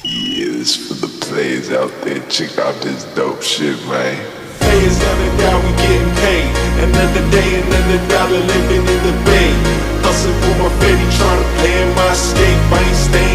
Yeah, this for the players out there. Check out this dope shit, man. Pay is another dollar, we getting paid. Another day, another dollar living in the bay. Hustle for my fatty, tryna play in my escape. I ain't staying